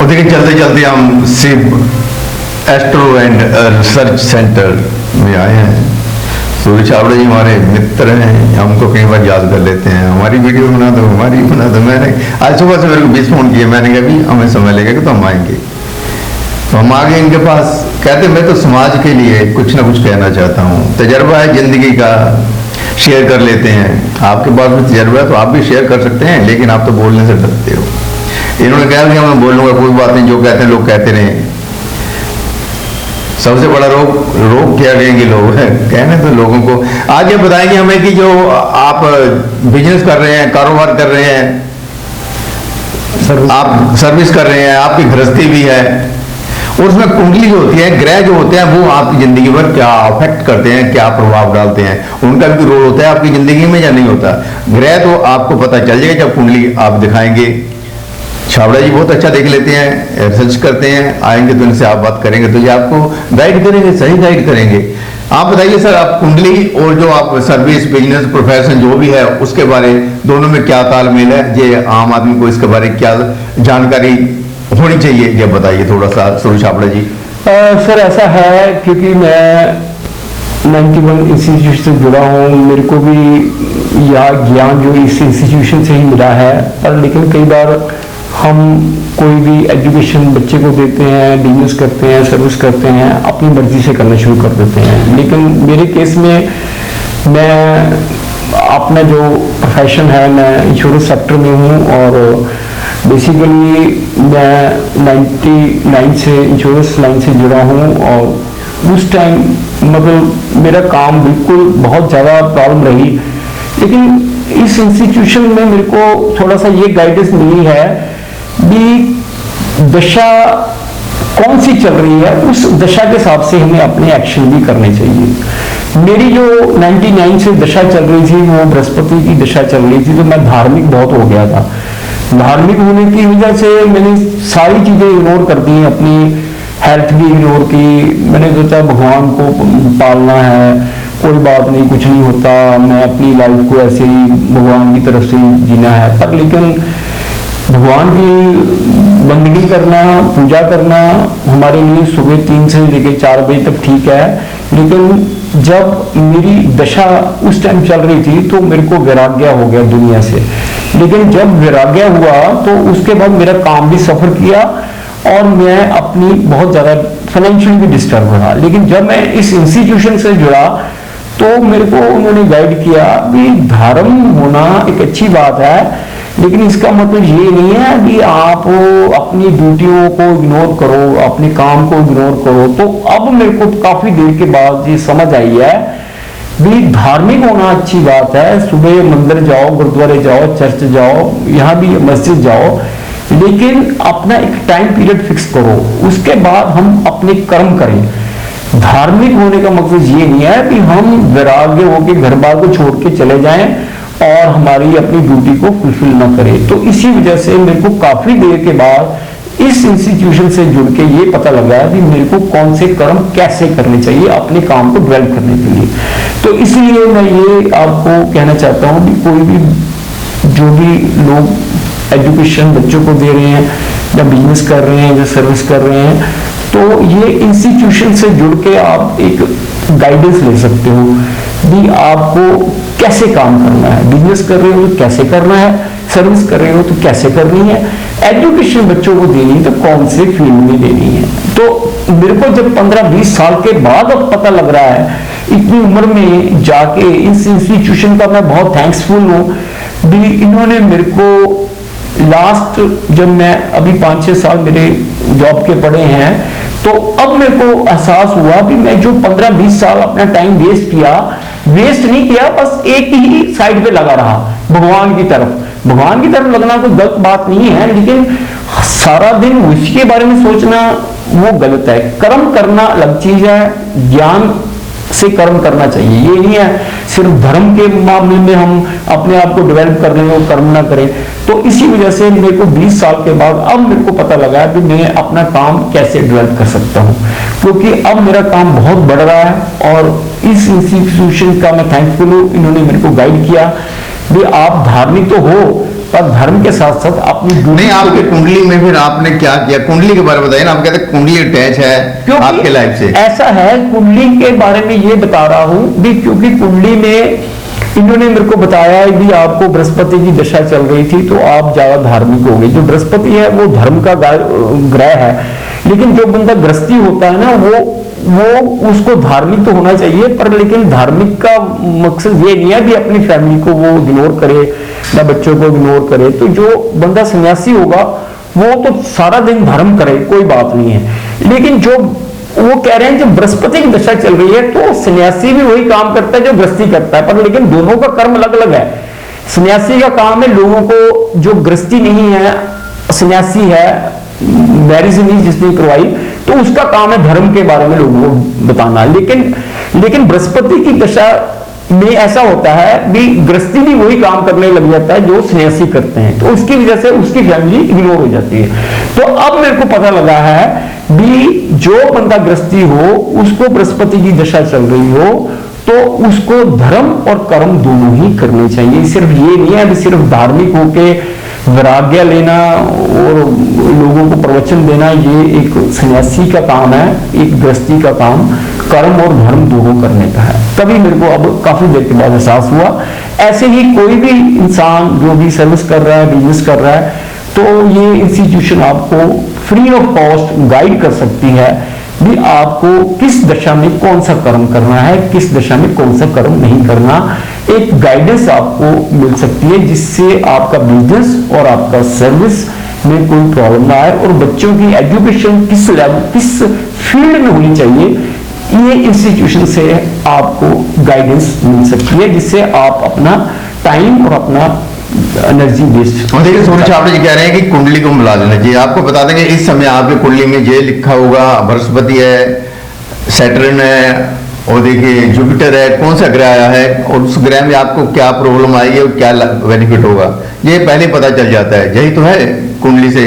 देखिए चलते चलते हम Shiv astro and research centre में आए हैं। सूर्य छाबड़े जी हमारे मित्र हैं, हमको कई बार याद कर लेते हैं, हमारी वीडियो बना दो, हमारी बना दो। मैंने आज सुबह से मेरे को 20 फोन किए, मैंने कहा भी हमें समय लगेगा तो हम आएंगे। तो हम आ गए इनके पास। कहते मैं तो समाज के लिए कुछ ना कुछ कहना चाहता हूँ, तजर्बा है जिंदगी का, शेयर कर लेते हैं। आपके पास भी तजर्बा है तो आप भी शेयर कर सकते हैं, लेकिन आप तो बोलने से डरते हो। इन्होंने कहा कि मैं बोल लूंगा, कोई बात नहीं, जो कहते हैं लोग कहते रहे। सबसे बड़ा रोग क्या कहेंगे लोग कहने तो लोगों को। आगे बताएंगे हमें कि जो आप बिजनेस कर रहे हैं, कारोबार कर रहे हैं, आप सर्विस कर रहे हैं, आपकी गृहस्थी भी है, और उसमें कुंडली जो होती है, ग्रह जो होते हैं, वो आपकी जिंदगी पर क्या अफेक्ट करते हैं, क्या प्रभाव डालते हैं, उनका भी रोल होता है आपकी जिंदगी में या नहीं होता। ग्रह तो आपको पता चल जाएगा जब कुंडली आप दिखाएंगे। छाबड़ा जी बहुत अच्छा देख लेते हैं, रिसर्च करते हैं, आएंगे तो इनसे आप बात करेंगे तो ये आपको गाइड करेंगे, सही गाइड करेंगे। आप बताइए सर, आप कुंडली और जो आप सर्विस, बिजनेस, प्रोफेशन जो भी है, उसके बारे दोनों में क्या तालमेल है, ये आम आदमी को इसके बारे में क्या जानकारी होनी चाहिए, ये बताइए थोड़ा सा सूर्य छाबड़ा जी। सर ऐसा है, क्योंकि मैं 91 इंस्टीट्यूशन से जुड़ा हूँ, मेरे को भी यह ज्ञान जो इस इंस्टीट्यूशन से ही मिला है। पर लेकिन कई बार हम कोई भी एजुकेशन बच्चे को देते हैं, बिजनेस करते हैं, सर्विस करते हैं, अपनी मर्जी से करना शुरू कर देते हैं। लेकिन मेरे केस में मैं अपना जो प्रोफेशन है, मैं इंश्योरेंस सेक्टर में हूँ, और बेसिकली मैं 99 से इंश्योरेंस लाइन से जुड़ा हूँ। और उस टाइम मतलब मेरा काम बिल्कुल बहुत ज़्यादा प्रॉब्लम रही, लेकिन इस इंस्टीट्यूशन में मेरे को थोड़ा सा ये गाइडेंस मिली है भी दशा कौन सी चल रही है, उस दशा के हिसाब से हमें अपने एक्शन भी करने चाहिए। मेरी जो 99 से दशा चल रही थी, वो बृहस्पति की दशा चल रही थी, तो मैं धार्मिक बहुत हो गया था। धार्मिक होने की वजह से मैंने सारी चीज़ें इग्नोर कर दी, अपनी हेल्थ भी इग्नोर की। मैंने सोचा भगवान को पालना है, कोई बात नहीं, कुछ नहीं होता, मैं अपनी लाइफ को ऐसे ही भगवान की तरफ से जीना है। पर लेकिन भगवान की बंदगी करना, पूजा करना हमारे लिए सुबह 3 से लेकर 4 बजे तक ठीक है, लेकिन जब मेरी दशा उस टाइम चल रही थी तो मेरे को वैराग्य हो गया दुनिया से। लेकिन जब वैराग्य हुआ तो उसके बाद मेरा काम भी सफर किया, और मैं अपनी बहुत ज़्यादा फाइनेंशियली भी डिस्टर्ब रहा। लेकिन जब मैं इस इंस्टीट्यूशन से जुड़ा तो मेरे को उन्होंने गाइड किया कि धर्म होना एक अच्छी बात है, लेकिन इसका मतलब ये नहीं है कि आप अपनी ड्यूटियों को इग्नोर करो, अपने काम को इग्नोर करो। तो अब मेरे को काफी देर के बाद ये समझ आई है भी धार्मिक होना अच्छी बात है, सुबह मंदिर जाओ, गुरुद्वारे जाओ, चर्च जाओ, यहाँ भी मस्जिद जाओ, लेकिन अपना एक टाइम पीरियड फिक्स करो, उसके बाद हम अपने कर्म करें। धार्मिक होने का मकसद ये नहीं है कि हम वैराग्य होकर घर बार को छोड़ के चले जाएं और हमारी अपनी ड्यूटी को फुलफिल ना करें। तो इसी वजह से मेरे को काफी देर के बाद इस इंस्टीट्यूशन से जुड़ के ये पता लगा कि मेरे को कौन से कर्म कैसे करने चाहिए अपने काम को डेवलप करने के लिए। तो इसलिए मैं ये आपको कहना चाहता हूँ कि कोई भी जो भी लोग एजुकेशन बच्चों को दे रहे हैं, या बिजनेस कर रहे हैं, या सर्विस कर रहे हैं, तो ये इंस्टीट्यूशन से जुड़ के आप एक गाइडेंस ले सकते हो भी आपको कैसे काम करना है। बिजनेस कर रहे हो तो कैसे करना है, सर्विस कर रहे हो तो कैसे करनी है, एजुकेशन बच्चों को देनी है तो कौन से फील्ड में देनी है। तो मेरे को जब 15-20 साल के बाद अब पता लग रहा है, इतनी उम्र में जाके इस इंस्टीट्यूशन का मैं बहुत थैंक्सफुल हूँ भी। इन्होंने मेरे को लास्ट जब मैं अभी 5-6 साल मेरे जॉब के पड़े हैं, तो अब मेरे को एहसास हुआ कि मैं जो 15-20 साल अपना टाइम वेस्ट नहीं किया, बस एक ही साइड पे लगा रहा, भगवान की तरफ लगना कोई गलत बात नहीं है, लेकिन सारा दिन उसके बारे में सोचना वो गलत है। कर्म करना अलग चीज है, ज्ञान से कर्म करना चाहिए। ये नहीं है सिर्फ धर्म के मामले में हम अपने आप को डेवलप कर रहे हो, कर्म ना करें। तो इसी वजह से मेरे को 20 साल के बाद अब मेरे को पता लगा कि मैं अपना काम कैसे डेवलप कर सकता हूँ, क्योंकि अब मेरा काम बहुत बढ़ रहा है। और इस इंस्टीट्यूशन का मैं थैंकफुल हूँ, इन्होंने मेरे को गाइड किया भी आप धार्मिक तो हो, पर धर्म के साथ साथ अपनी नहीं, आपकी कुंडली में फिर आपने क्या किया? कुंडली के बारे में बताइए ना। आप कहते हैं कुंडली अटैच है आपके लाइफ से। ऐसा है, कुंडली के बारे में ये बता रहा हूं भी, क्योंकि कुंडली में इन्होंने मेरे को बताया है भी आपको बृहस्पति की दशा चल रही थी तो आप ज्यादा धार्मिक हो गए। जो बृहस्पति है वो धर्म का ग्रह है, लेकिन जो बंदा गृहस्थी होता है ना वो उसको धार्मिक तो होना चाहिए, पर लेकिन धार्मिक का मकसद ये नहीं है कि अपनी फैमिली को वो इग्नोर करे या बच्चों को इग्नोर करे। तो जो बंदा सन्यासी होगा वो तो सारा दिन धर्म करे, कोई बात नहीं है। लेकिन जो वो कह रहे हैं जब बृहस्पति की दशा चल रही है तो सन्यासी भी वही काम करता है जो गृहस्थी करता है, पर लेकिन दोनों का कर्म अलग अलग है। सन्यासी का काम है लोगों को, जो गृहस्थी नहीं है, सन्यासी है, मैरिज नहीं जिसने करवाई, तो उसका काम है धर्म के बारे में लोगों को बताना। लेकिन बृहस्पति की दशा में ऐसा होता है भी गृहस्थी भी वही काम करने लग जाता है जो सन्यासी करते हैं, तो उसकी वजह से उसकी फैमिली इग्नोर हो जाती है। तो अब मेरे को पता लगा है भी जो बंदा गृहस्थी हो उसको बृहस्पति की दशा चल रही हो तो उसको धर्म और कर्म दोनों ही करने चाहिए। सिर्फ ये नहीं है कि सिर्फ धार्मिक होके वैराग्य लेना और लोगों को प्रवचन देना, ये एक सन्यासी का काम है, एक गृहस्थी का काम कर्म और धर्म दोनों करने का है। तभी मेरे को अब काफी देर के बाद एहसास हुआ। ऐसे ही कोई भी इंसान जो भी सर्विस कर रहा है, बिजनेस कर रहा है, तो ये इंस्टीट्यूशन आपको फ्री ऑफ कॉस्ट गाइड कर सकती है भी आपको किस दशा में कौन सा कर्म करना है, किस दशा में कौन सा कर्म नहीं करना। एक गाइडेंस आपको मिल सकती है जिससे आपका बिजनेस और आपका सर्विस में कोई प्रॉब्लम ना आए, और बच्चों की एजुकेशन किस लेवल, किस फील्ड में होनी चाहिए, ये इंस्टीट्यूशन से आपको गाइडेंस मिल सकती है, जिससे आप अपना टाइम और अपना एनर्जी वेस्ट। देखिए सोनी छाबड़े जी कह रहे हैं कि कुंडली को मिला देना चाहिए। आपको बता देंगे इस समय आपकी कुंडली में ये लिखा होगा, बृहस्पति है, सैटर्न है, और देखिए जुपिटर है, कौन सा ग्रह आया है और उस ग्रह में आपको क्या प्रॉब्लम आएगी और क्या बेनिफिट होगा, ये पहले पता चल जाता है। यही तो है कुंडली से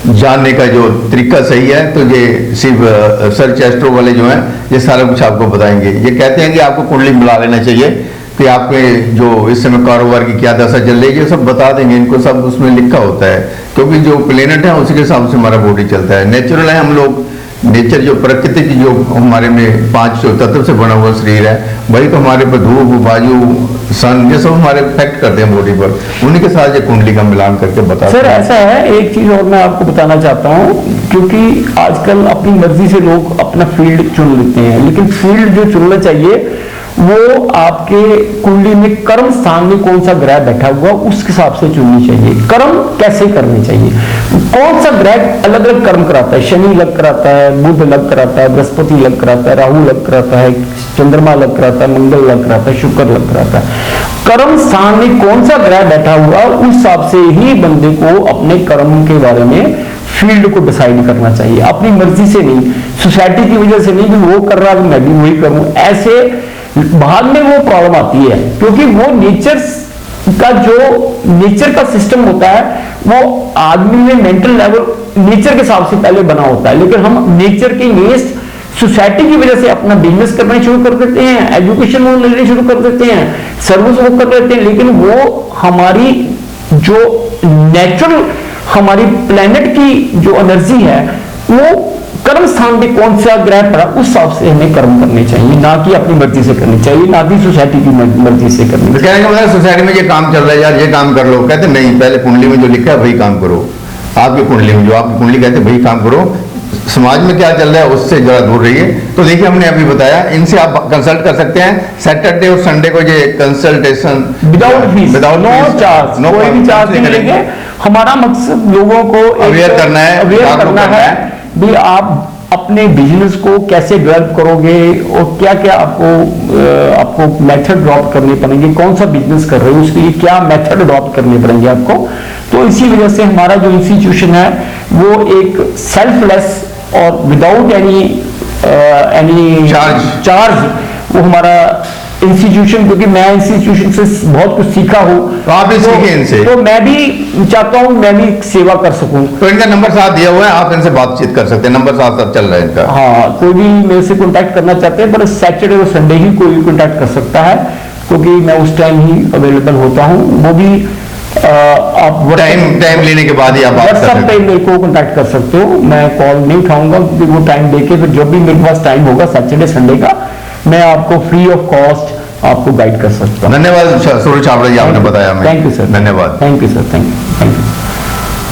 जानने का जो तरीका सही है। तो ये सिर्फ सर्च एस्ट्रो वाले जो हैं ये सारा कुछ आपको बताएंगे। ये कहते हैं कि आपको कुंडली मिला लेना चाहिए कि आपके जो इस समय कारोबार की क्या दशा चल रही है, ये सब बता देंगे। इनको सब उसमें लिखा होता है, क्योंकि जो प्लेनेट है उसी के हिसाब से हमारा बॉडी चलता है। नेचुरल है हम लोग, नेचर जो प्रकृति की जो हमारे में 5 तत्व से बना हुआ शरीर है, वही तो हमारे पर धूप, वायु, सन, ये सब हमारे इफेक्ट करते हैं बॉडी पर। उन्हीं के साथ ये कुंडली का मिलान करके बता। सर ऐसा है, एक चीज और मैं आपको बताना चाहता हूँ, क्योंकि आजकल अपनी मर्जी से लोग अपना फील्ड चुन लेते हैं, लेकिन फील्ड जो चुनना चाहिए वो आपके कुंडली में कर्म स्थान में कौन सा ग्रह बैठा हुआ उस हिसाब से चुननी चाहिए। कर्म कैसे करने चाहिए, कौन सा ग्रह अलग अलग कर्म कराता है। शनि अलग कराता है, बुध अलग कराता है, बृहस्पति अलग कराता है, राहु अलग कराता है, चंद्रमा अलग कराता है, मंगल अलग कराता है, शुक्र अलग कराता है। कर्म स्थान में कौन सा ग्रह बैठा हुआ उस हिसाब से ही बंदे को अपने कर्म के बारे में फील्ड को डिसाइड करना चाहिए, अपनी मर्जी से नहीं, सोसाइटी की वजह से नहीं कि वो कर रहा है मैं भी वही करूं। ऐसे बाद में वो प्रॉब्लम आती है, क्योंकि वो नेचर का जो नेचर का सिस्टम होता है वो आदमी में मेंटल लेवल नेचर के हिसाब से पहले बना होता है, लेकिन हम नेचर के अगेंस्ट सोसाइटी की वजह से अपना बिजनेस करना शुरू कर देते हैं, एजुकेशन वो लेने शुरू कर देते हैं, सर्विस वो कर देते हैं, लेकिन वो हमारी जो नेचुरल हमारी प्लेनेट की जो एनर्जी है वो कर्म स्थान में कौन सा ग्रह पड़ा उस हिसाब से हमें कर्म करने चाहिए, ना कि अपनी मर्जी से करनी चाहिए, ना कि सोसाइटी की मर्जी से करनी चाहिए। कहने का मतलब सोसाइटी में ये काम चल रहा है यार ये काम कर लो, कहते नहीं, पहले कुंडली में जो लिखा है वही काम करो। आपकी कुंडली में जो आपकी कुंडली कहते वही काम करो, समाज में क्या चल रहा है उससे जरा दूर रहिए। तो देखिए हमने अभी बताया, इनसे आप कंसल्ट कर सकते हैं। सैटरडे और संडे को ये consultation without fees, no charge, कोई भी चार्ज नहीं लेंगे। हमारा मकसद लोगों को अवेयर करना है, अवेयर करना है भी आप अपने बिजनेस को कैसे डेवलप करोगे और क्या क्या आपको मेथड अडॉप्ट करने पड़ेंगे, कौन सा बिजनेस कर रहे हो उसके लिए क्या मेथड अडॉप्ट करने पड़ेंगे आपको। तो इसी वजह से हमारा जो इंस्टीट्यूशन है वो एक सेल्फलेस और विदाउट एनी चार्ज वो हमारा इंस्टीट्यूशन, क्योंकि मैं इंस्टीट्यूशन से बहुत कुछ सीखा हूँ, तो आप भी सीखे इनसे, तो मैं भी चाहता हूँ मैं भी सेवा कर सकूं। तो इनका नंबर साथ दिया हुआ है, आप इनसे बातचीत कर सकते हैं, नंबर साथ साथ चल रहा है इनका। हाँ, कोई भी मेरे से कांटेक्ट करना चाहते हैं, पर सैटरडे और संडे ही कोई भी कांटेक्ट कर सकता है, क्योंकि मैं उस टाइम ही अवेलेबल होता हूँ। वो भी आप टाइम लेने के बाद ही आप बात कर व्हाट्सएप सकते पे हैं। मेरे को कांटेक्ट कर सकते हो, मैं कॉल नहीं उठाऊंगा क्योंकि वो टाइम देके फिर जब भी मेरे पास टाइम होगा सैटरडे संडे का, मैं आपको फ्री ऑफ कॉस्ट आपको गाइड कर सकता हूँ। धन्यवाद सूरज छाबड़ा जी, आपने बताया हमें। Thank you sir. धन्यवाद। Thank you sir. Thank you.